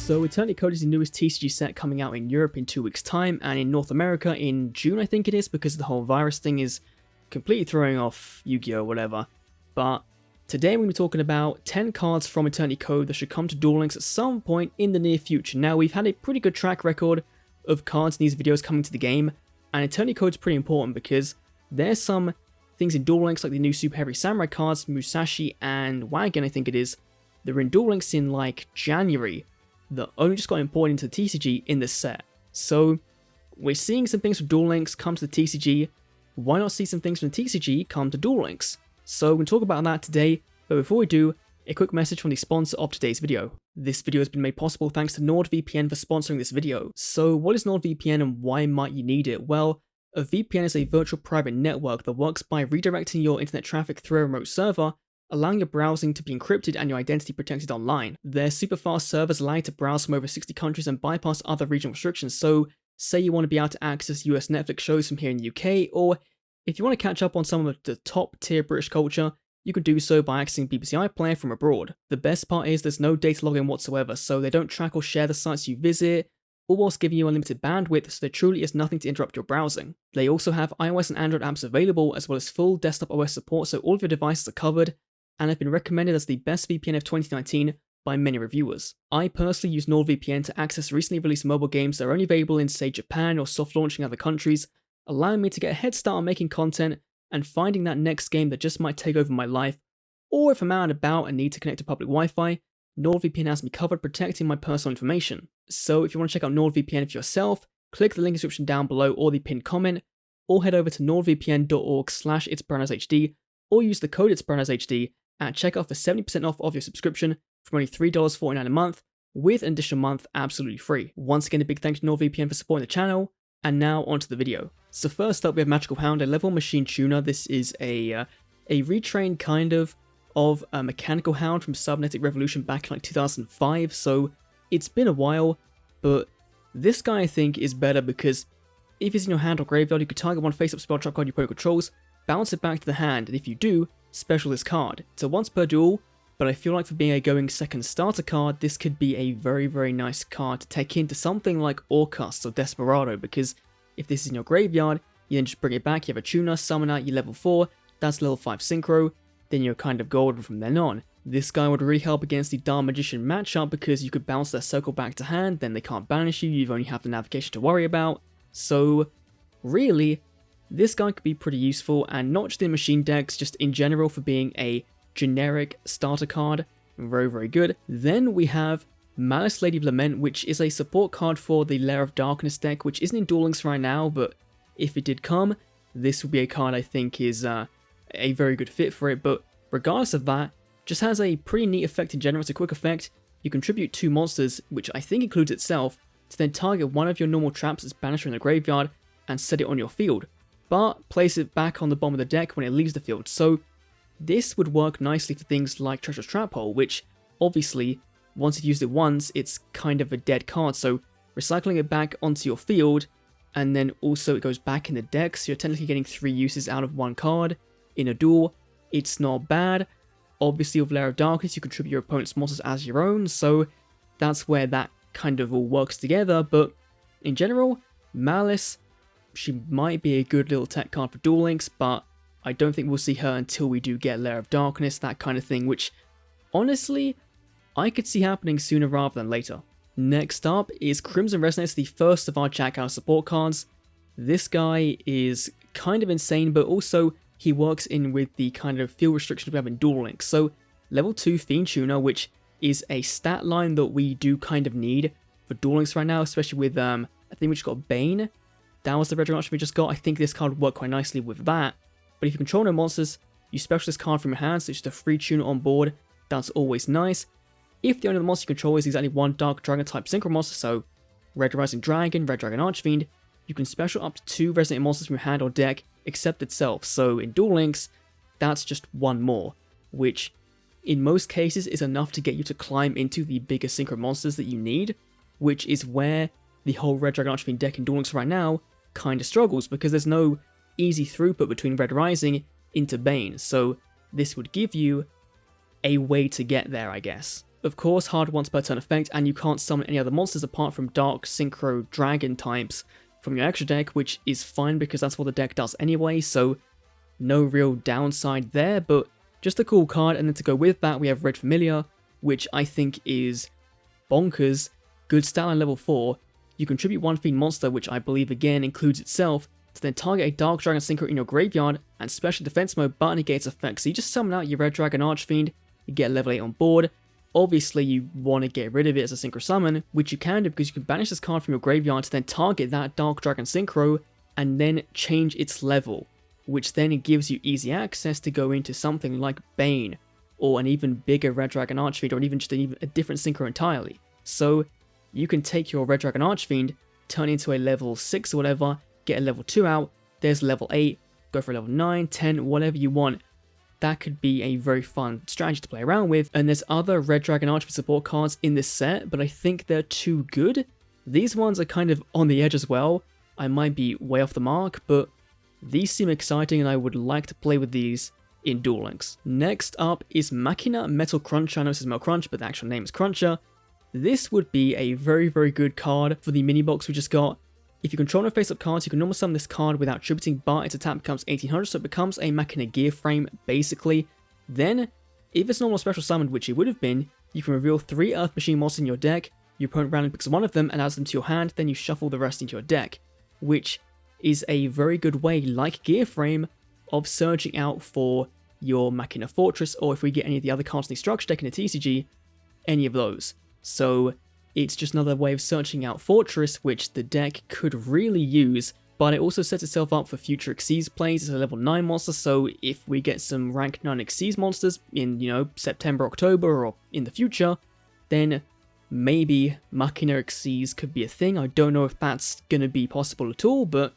So Eternity Code is the newest TCG set coming out in Europe in 2 weeks time, and in North America in June I think it is, because the whole virus thing is completely throwing off Yu-Gi-Oh! Whatever. But today we're going to be talking about 10 cards from Eternity Code that should come to Duel Links at some point in the near future. Now we've had a pretty good track record of cards in these videos coming to the game, and Eternity Code is pretty important because there's some things in Duel Links like the new Super Heavy Samurai cards, Musashi and Wagon I think it is, that were in Duel Links in like January that only just got imported into the TCG in this set. So we're seeing some things from Duel Links come to the TCG. Why not see some things from the TCG come to Duel Links? So we're going to talk about that today, but before we do, a quick message from the sponsor of today's video. This video has been made possible thanks to NordVPN for sponsoring this video. So what is NordVPN and why might you need it? Well, a VPN is a virtual private network that works by redirecting your internet traffic through a remote server, allowing your browsing to be encrypted and your identity protected online. Their super fast servers allow you to browse from over 60 countries and bypass other regional restrictions, so say you want to be able to access US Netflix shows from here in the UK, or if you want to catch up on some of the top tier British culture, you can do so by accessing BBC iPlayer from abroad. The best part is there's no data login whatsoever, so they don't track or share the sites you visit, all whilst giving you unlimited bandwidth, so there truly is nothing to interrupt your browsing. They also have iOS and Android apps available, as well as full desktop OS support, so all of your devices are covered, and have been recommended as the best VPN of 2019 by many reviewers. I personally use NordVPN to access recently released mobile games that are only available in, say, Japan or soft launching other countries, allowing me to get a head start on making content and finding that next game that just might take over my life, or if I'm out and about and need to connect to public Wi-Fi, NordVPN has me covered protecting my personal information. So if you want to check out NordVPN for yourself, click the link in the description down below or the pinned comment, or head over to nordvpn.org/itsbrandashd, or use the code itsbrandashd at checkout for 70% off of your subscription for only $3.49 a month, with an additional month absolutely free. Once again, a big thanks to NordVPN for supporting the channel, and now onto the video. So first up we have Magical Hound, a level machine tuner. This is a retrained kind of a Mechanical Hound from Cybernetic Revolution back in like 2005, so it's been a while, but this guy I think is better because if he's in your hand or graveyard, you could target one face-up spell trap card your opponent controls, bounce it back to the hand, and if you do, special this card. It's a once per duel, but I feel like for being a going second starter card, this could be a very, very nice card to take into something like Orcust or Desperado, because if this is in your graveyard, you then just bring it back, you have a tuner, summoner, you level 4, that's level 5 synchro, then you're kind of golden from then on. This guy would really help against the Dark Magician matchup because you could bounce their circle back to hand, then they can't banish you, you only have the navigation to worry about. So really, this guy could be pretty useful, and not just in machine decks, just in general for being a generic starter card. Very, very good. Then we have Malice, Lady of Lament, which is a support card for the Lair of Darkness deck, which isn't in Duel Links right now, but if it did come, this would be a card I think is a very good fit for it. But regardless of that, just has a pretty neat effect in general. It's a quick effect. You contribute 2 monsters, which I think includes itself, to then target one of your normal traps as banisher in the graveyard and set it on your field, but place it back on the bottom of the deck when it leaves the field. So this would work nicely for things like Treacherous Trap Hole, which obviously, once you've used it once, it's kind of a dead card, so recycling it back onto your field, and then also it goes back in the deck, so you're technically getting 3 uses out of 1 card in a duel. It's not bad. Obviously with Lair of Darkness, you contribute your opponent's monsters as your own, so that's where that kind of all works together, but in general, Malice, she might be a good little tech card for Duel Links, but I don't think we'll see her until we do get Lair of Darkness, that kind of thing, which honestly, I could see happening sooner rather than later. Next up is Crimson Resonance, the first of our Jack House support cards. This guy is kind of insane, but also he works in with the kind of field restrictions we have in Duel Links. So level 2 Fiend Tuner, which is a stat line that we do kind of need for Duel Links right now, especially with, I think we just got Bane. That was the red option we just got. I think this card would work quite nicely with that. But if you control no monsters, you special this card from your hand, so it's just a free tuner on board. That's always nice. If the only other monster you control is exactly one Dark Dragon type synchro monster, so Red Rising Dragon, Red Dragon Archfiend, you can special up to 2 resident monsters from your hand or deck, except itself. So in Duel Links, that's just 1 more, which in most cases is enough to get you to climb into the bigger synchro monsters that you need, which is where the whole Red Dragon Archfiend deck in Duel Links right now kind of struggles, because there's no easy throughput between Red Rising into Bane, so this would give you a way to get there, I guess. of course, hard once per turn effect, and you can't summon any other monsters apart from Dark Synchro Dragon types from your extra deck, which is fine because that's what the deck does anyway, so no real downside there, but just a cool card. And then to go with that, we have Red Familiar, which I think is bonkers. Good stat line level 4. You contribute 1 Fiend monster, which I believe again includes itself, to then target a Dark Dragon Synchro in your graveyard, and special defense mode but negates effects. So you just summon out your Red Dragon Archfiend, you get level 8 on board. Obviously you want to get rid of it as a Synchro Summon, which you can do because you can banish this card from your graveyard to then target that Dark Dragon Synchro, and then change its level, which then gives you easy access to go into something like Bane, or an even bigger Red Dragon Archfiend, or even just a different Synchro entirely. So you can take your Red Dragon Archfiend, turn into a level 6 or whatever, get a level 2 out, there's level 8, go for a level 9, 10, whatever you want. That could be a very fun strategy to play around with. And there's other Red Dragon Archfiend support cards in this set, but I think they're too good. These ones are kind of on the edge as well. I might be way off the mark, but these seem exciting and I would like to play with these in Duel Links. Next up is Machina Metal Cruncher. I know this is Metal Crunch, but the actual name is Cruncher. This would be a very, very good card for the mini box we just got. If you control no face-up cards, you can normal summon this card without tributing, but its attack becomes 1800, so it becomes a Machina gear frame, basically. Then, if it's normal special summoned, which it would have been, you can reveal 3 Earth Machine monsters in your deck, your opponent randomly picks one of them and adds them to your hand, then you shuffle the rest into your deck, which is a very good way, like gear frame, of searching out for your Machina Fortress, or if we get any of the other cards in the structure deck in the TCG, any of those. So it's just another way of searching out Fortress, which the deck could really use, but it also sets itself up for future Xyz plays. It's a level 9 monster, so if we get some rank 9 Xyz monsters in, September, October, or in the future, then maybe Machina Xyz could be a thing. I don't know if that's gonna be possible at all, but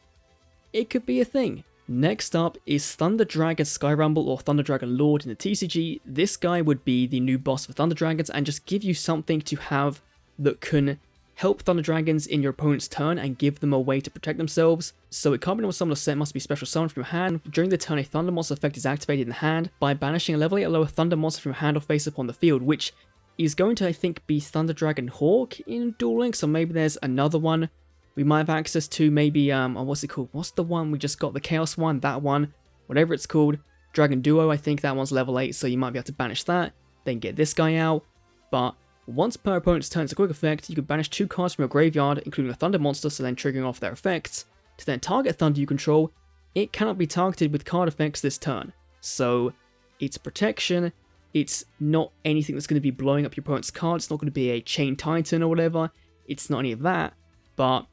it could be a thing. Next up is Thunder Dragon Sky Rumble, or Thunder Dragon Lord in the TCG. This guy would be the new boss for Thunder Dragons and just give you something to have that can help Thunder Dragons in your opponent's turn and give them a way to protect themselves. So it can't be normal summon or set, must be special summon from your hand. During the turn, a Thunder monster effect is activated in the hand by banishing a level 8 or lower Thunder monster from your hand or face up on the field, which is going to, I think, be Thunder Dragon Hawk in Duel Links, or maybe there's another one we might have access to. Maybe, what's it called? What's the one we just got? The Chaos one? That one? Whatever it's called. Dragon Duo, I think that one's level 8, so you might be able to banish that, then get this guy out. But once per opponent's turn, it's a quick effect, you can banish 2 cards from your graveyard, including a Thunder monster, so then triggering off their effects. To then target Thunder you control, it cannot be targeted with card effects this turn. So it's protection, it's not anything that's going to be blowing up your opponent's card, it's not going to be a Chain Titan or whatever, it's not any of that, but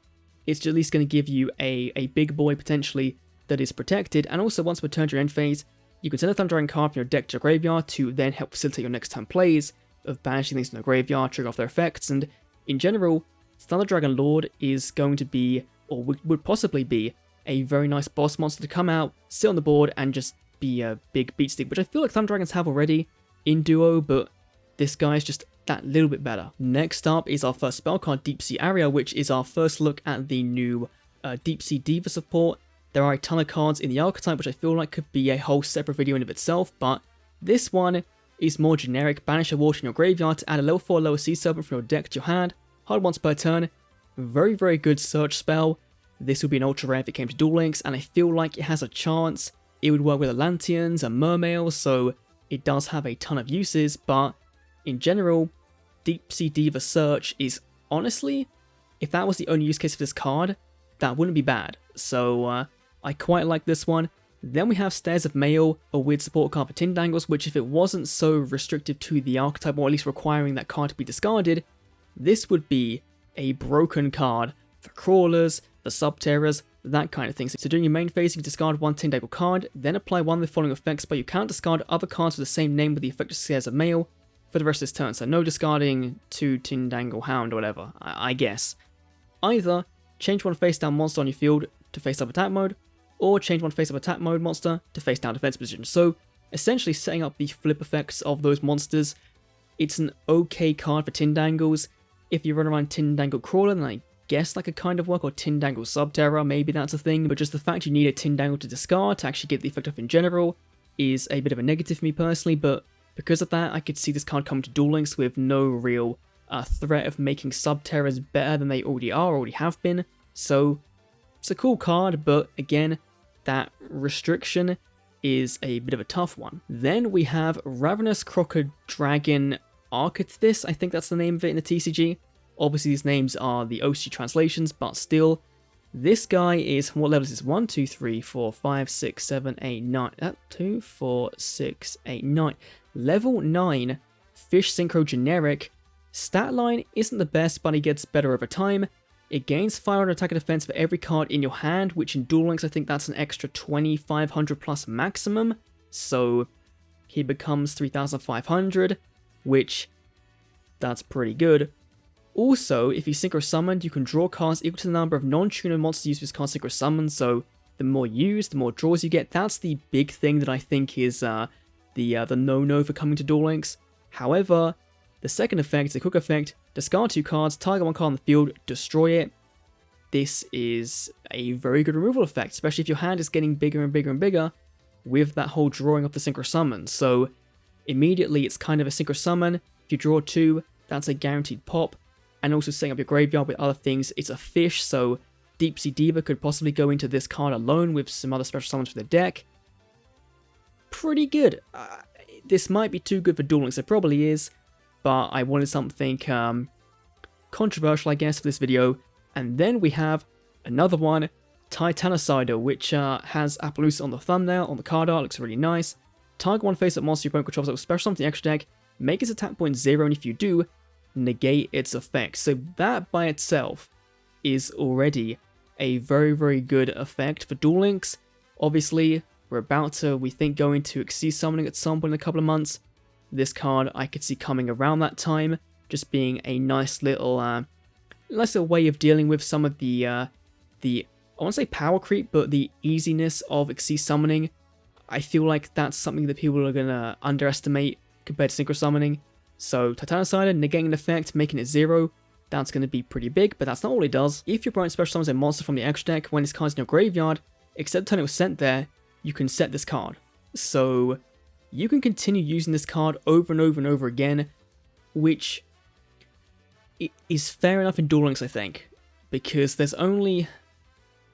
it's at least going to give you a big boy potentially that is protected. And also once per turn during end phase, you can send a Thunder Dragon card from your deck to your graveyard to then help facilitate your next turn plays of banishing things from the graveyard, trigger off their effects. And in general, Thunder Dragon Lord is going to be, or would possibly be, a very nice boss monster to come out, sit on the board, and just be a big beat stick, which I feel like Thunder Dragons have already in Duo, but this guy's just that little bit better. Next up is our first spell card, Deep Sea Area, which is our first look at the new Deep Sea Diva support. There are a ton of cards in the archetype, which I feel like could be a whole separate video in of itself, but this one is more generic. Banish a water in your graveyard to add a level 4 lower Sea Serpent from your deck to your hand. Hard once per turn. Very, very good search spell. This would be an ultra rare if it came to Duel Links, and I feel like it has a chance. It would work with Atlanteans and Mermails, so it does have a ton of uses, but in general, Deep Sea Diva Search is honestly, if that was the only use case for this card, that wouldn't be bad. So I quite like this one. Then we have Stairs of Mayo, a weird support card for Tindangles, which if it wasn't so restrictive to the archetype, or at least requiring that card to be discarded, this would be a broken card for crawlers, for subterrors, that kind of thing. So during your main phase, you can discard 1 Tindangle card, then apply one of the following effects, but you can't discard other cards with the same name with the effect of Stairs of Mayo for the rest of this turn. So no discarding 2 Tindangle Hound or whatever, I guess. Either change one face down monster on your field to face up attack mode, or change one face up attack mode monster to face down defense position. So essentially setting up the flip effects of those monsters. It's an okay card for Tindangles. If you run around Tindangle Crawler, then I guess that could kind of work, or Tindangle Subterror, maybe that's a thing, but just the fact you need a Tindangle to discard to actually get the effect off in general is a bit of a negative for me personally, but Because of that, I could see this card coming to Duel Links with no real threat of making Subterrors better than they already have been. So it's a cool card, but again, that restriction is a bit of a tough one. Then we have Ravenous Crocker Dragon Archetypus, I think that's the name of it in the TCG. Obviously these names are the OC translations, but still, this guy is, what level is this? 1, 2, 3, 4, 5, 6, 7, 8, 9. 2, 4, 6, 8, 9. Level 9, Fish Synchro Generic. Stat line isn't the best, but he gets better over time. It gains 500 attack and defense for every card in your hand, which in Duel Links I think that's an extra 2500 plus maximum. So he becomes 3500, which that's pretty good. Also, if he's Synchro Summoned, you can draw cards equal to the number of non-tuner monsters used with his card Synchro Summoned, so the more used, the more draws you get. That's the big thing that I think is the no-no for coming to Duel Links. However, the second effect, the quick effect, discard 2 cards, target 1 card on the field, destroy it. This is a very good removal effect, especially if your hand is getting bigger and bigger and bigger with that whole drawing of the Synchro Summon. So immediately it's kind of a Synchro Summon. If you draw 2, that's a guaranteed pop. And also setting up your graveyard with other things. It's a fish, so Sea Diva could possibly go into this card alone with some other special summons for the deck. Pretty good. This might be too good for Duel Links, it probably is, but I wanted something controversial, I guess, for this video. And then we have another one, Titanus Ida, which has Appaloosa on the thumbnail, on the card art, looks really nice. Target 1 face-up monster your opponent controls that will special summon the extra deck, make its attack point 0, and if you do, negate its effects. So that by itself is already a very, very good effect for Duel Links. Obviously, we're about to, we think, go into Exceed Summoning at some point in a couple of months. This card I could see coming around that time, just being a nice little way of dealing with some of the I won't say power creep, but the easiness of Exceed Summoning. I feel like that's something that people are going to underestimate compared to Synchro Summoning. So Titanus Ida, negating an effect, making it 0, that's going to be pretty big, but that's not all it does. If your opponent special summons a monster from the extra deck when this card's in your graveyard, except the turn it was sent there, you can set this card. So you can continue using this card over and over and over again, which is fair enough in Duel Links, I think, because there's only...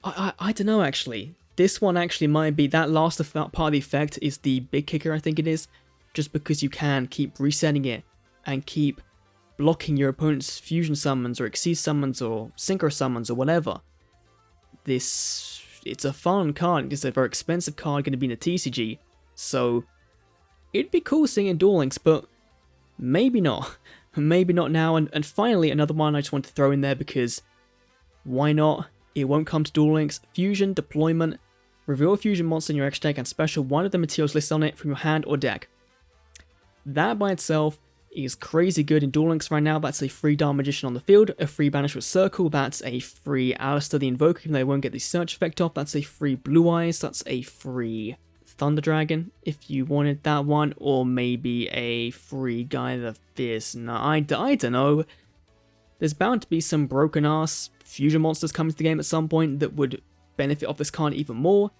I don't know, actually. This one actually might be, that last part of the effect is the big kicker, I think it is, just because you can keep resetting it and keep blocking your opponent's fusion summons or Exceed summons or Synchro summons or whatever. It's a fun card, it's a very expensive card going to be in the TCG, so it'd be cool seeing in Duel Links, but maybe not. Maybe not now. And finally, another one I just want to throw in there because why not? It won't come to Duel Links. Fusion Deployment. Reveal a fusion monster in your extra deck and special one of the materials listed on it from your hand or deck. That by itself is crazy good in Duel Links right now. That's a free Dark Magician on the field, a free Banishment Circle, that's a free Alistair the Invoker, even though they won't get the search effect off, that's a free Blue Eyes, that's a free Thunder Dragon, if you wanted that one, or maybe a free Guy the Fierce. No, I don't know. There's bound to be some broken ass fusion monsters coming to the game at some point that would benefit off this card even more.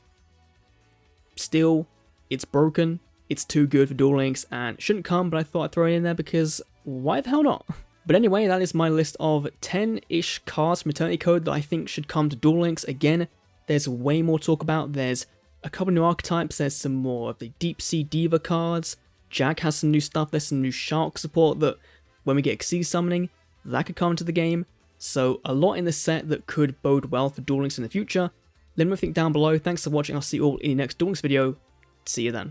Still, it's broken. It's too good for Duel Links and shouldn't come, but I thought I'd throw it in there because why the hell not? But anyway, that is my list of 10-ish cards from Eternity Code that I think should come to Duel Links. Again, there's way more to talk about. There's a couple new archetypes, there's some more of the Deep Sea Diva cards, Jack has some new stuff, there's some new Shark support that when we get Exceed Summoning, that could come into the game. So a lot in this set that could bode well for Duel Links in the future. Let me know what you think down below. Thanks for watching, I'll see you all in the next Duel Links video. See you then.